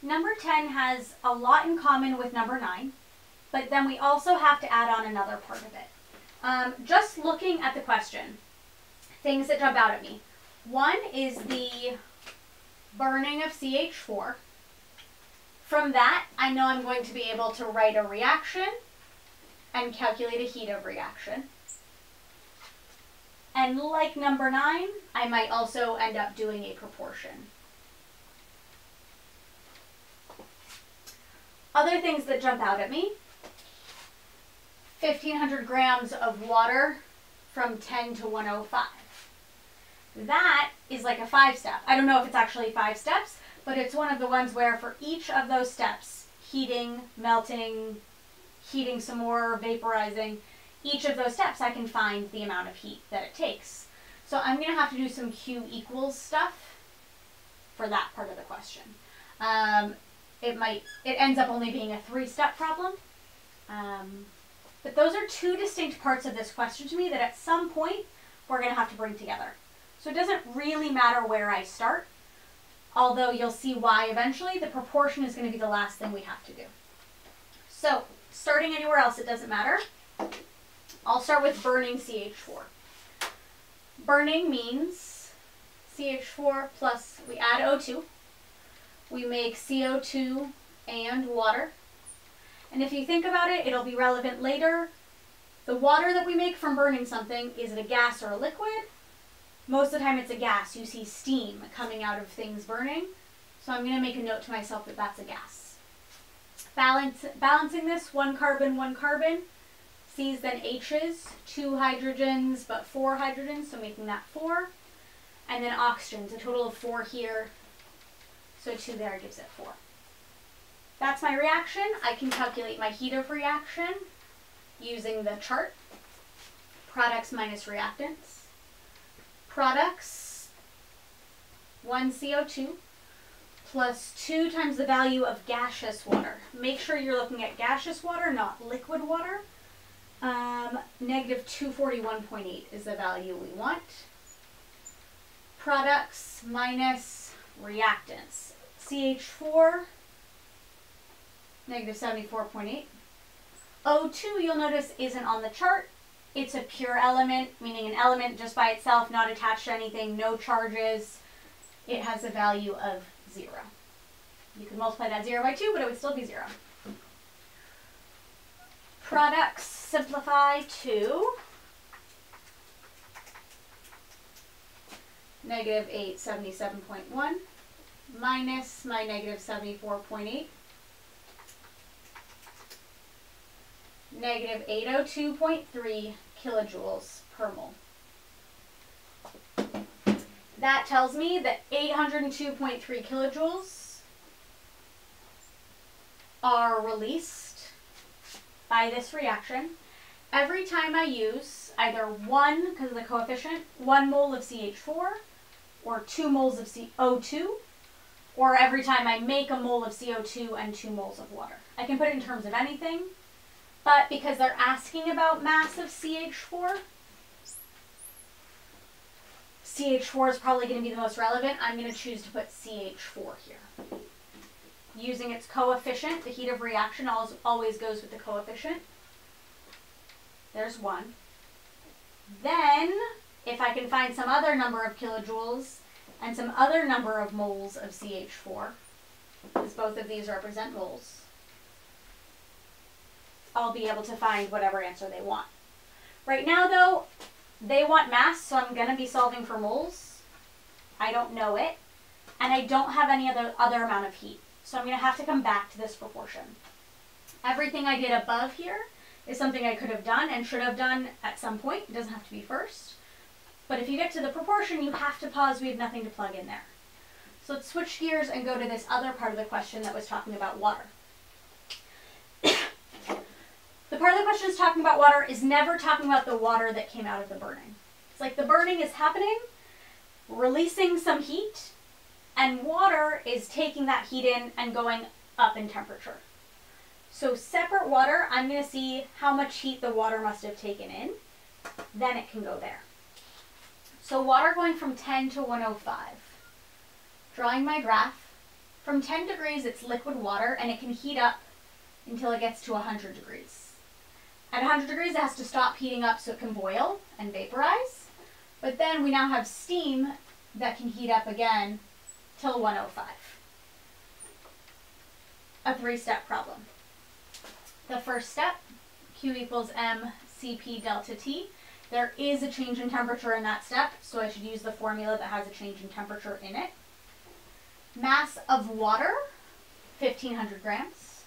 Number 10 has a lot in common with number 9, but then we also have to add on another part of it. Just looking at the question, things that jump out at me. One is the burning of CH4. From that, I know I'm going to be able to write a reaction and calculate a heat of reaction. And like number 9, I might also end up doing a proportion. Other things that jump out at me, 1,500 grams of water from 10 to 105. That is like a 5-step. I don't know if it's actually 5 steps, but it's one of the ones where for each of those steps, heating, melting, heating some more, vaporizing, each of those steps I can find the amount of heat that it takes. So I'm going to have to do some Q equals stuff for that part of the question. It ends up only being a 3-step problem. But those are 2 distinct parts of this question to me that at some point we're going to have to bring together. So it doesn't really matter where I start, although you'll see why eventually. The proportion is going to be the last thing we have to do. So starting anywhere else, it doesn't matter. I'll start with burning CH4. Burning means CH4 plus, we add O2. We make CO2 and water. And if you think about it, it'll be relevant later. The water that we make from burning something, is it a gas or a liquid? Most of the time it's a gas. You see steam coming out of things burning. So I'm going to make a note to myself that that's a gas. Balancing this, 1 carbon, 1 carbon. C's then H's, 2 hydrogens, but 4 hydrogens, so making that 4. And then oxygens, a total of 4 here. So 2 there gives it 4. That's my reaction. I can calculate my heat of reaction using the chart. Products minus reactants. Products, 1 CO2 plus 2 times the value of gaseous water. Make sure you're looking at gaseous water, not liquid water. Negative 241.8 is the value we want. Products minus reactants. CH4, negative 74.8. O2, you'll notice, isn't on the chart. It's a pure element, meaning an element just by itself, not attached to anything, no charges. It has a value of 0. You could multiply that 0 by 2, but it would still be 0. Products simplify to negative 877.1 minus my negative 74.8. Negative 802.3 kilojoules per mole. That tells me that 802.3 kilojoules are released by this reaction every time I use either 1, because of the coefficient, 1 mole of CH4, or 2 moles of O2, or every time I make a mole of CO2 and 2 moles of water. I can put it in terms of anything. But because they're asking about mass of CH4, CH4 is probably going to be the most relevant. I'm going to choose to put CH4 here. Using its coefficient, the heat of reaction always goes with the coefficient. There's 1. Then, if I can find some other number of kilojoules and some other number of moles of CH4, because both of these represent moles, I'll be able to find whatever answer they want. Right now, though, they want mass, so I'm going to be solving for moles. I don't know it, and I don't have any other amount of heat, so I'm going to have to come back to this proportion. Everything I did above here is something I could have done and should have done at some point. It doesn't have to be first. But if you get to the proportion, you have to pause. We have nothing to plug in there. So let's switch gears and go to this other part of the question that was talking about water. The part of the question that's talking about water is never talking about the water that came out of the burning. It's like the burning is happening, releasing some heat, and water is taking that heat in and going up in temperature. So separate water, I'm going to see how much heat the water must have taken in. Then it can go there. So water going from 10 to 105. Drawing my graph. From 10 degrees, it's liquid water, and it can heat up until it gets to 100 degrees. At 100 degrees, it has to stop heating up so it can boil and vaporize. But then we now have steam that can heat up again till 105. A 3-step problem. The first step, Q equals mCp delta T. There is a change in temperature in that step, so I should use the formula that has a change in temperature in it. Mass of water, 1,500 grams.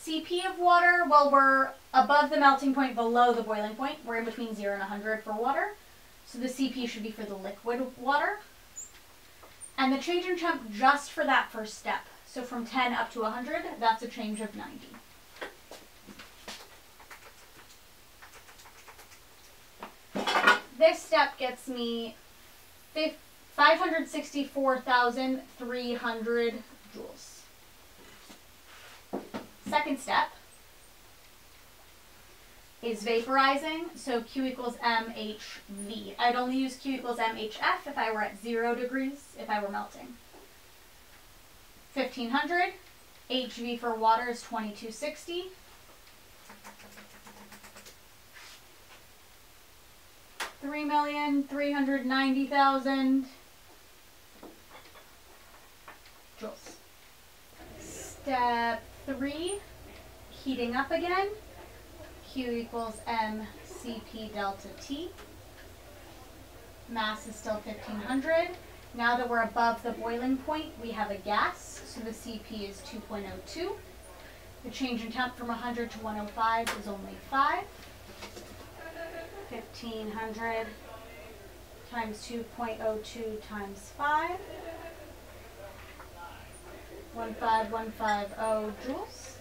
Cp of water, well, we're above the melting point, below the boiling point. We're in between 0 and 100 for water. So the Cp should be for the liquid water. And the change in temp just for that first step. So from 10 up to 100, that's a change of 90. This step gets me 564,300 joules. Second step is vaporizing, so Q equals mHV. I'd only use Q equals mHF if I were at 0 degrees, if I were melting. 1,500. HV for water is 2260. $3,390,000 joules. Step 3, heating up again. Q equals mCp delta T. Mass is still 1,500. Now that we're above the boiling point, we have a gas, so the Cp is 2.02. The change in temp from 100 to 105 is only 5. 1,500 times 2.02 times 5. 15150 joules.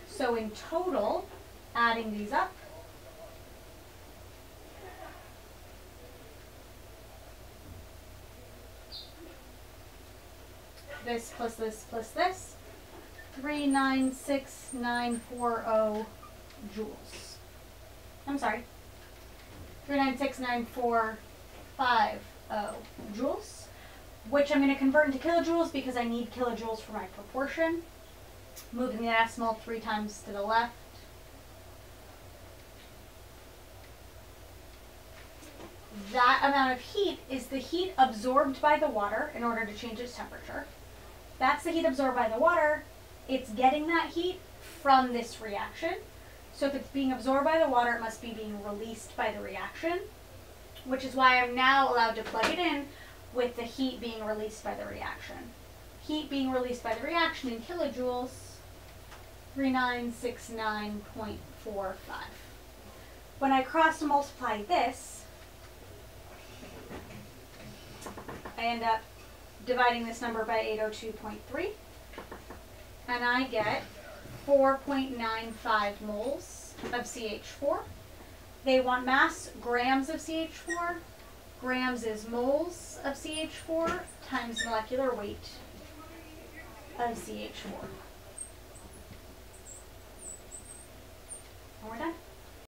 So in total, adding these up, this plus this plus this, 396,940 joules. I'm sorry, 396,950 joules, which I'm going to convert into kilojoules because I need kilojoules for my proportion. Moving the decimal 3 times to the left. That amount of heat is the heat absorbed by the water in order to change its temperature. That's the heat absorbed by the water. It's getting that heat from this reaction. So if it's being absorbed by the water, it must be being released by the reaction, which is why I'm now allowed to plug it in with the heat being released by the reaction. Heat being released by the reaction in kilojoules, 3969.45. When I cross multiply this, I end up dividing this number by 802.3, and I get 4.95 moles of CH4. They want mass grams of CH4. Grams is moles of CH4 times molecular weight of CH4. And we're done.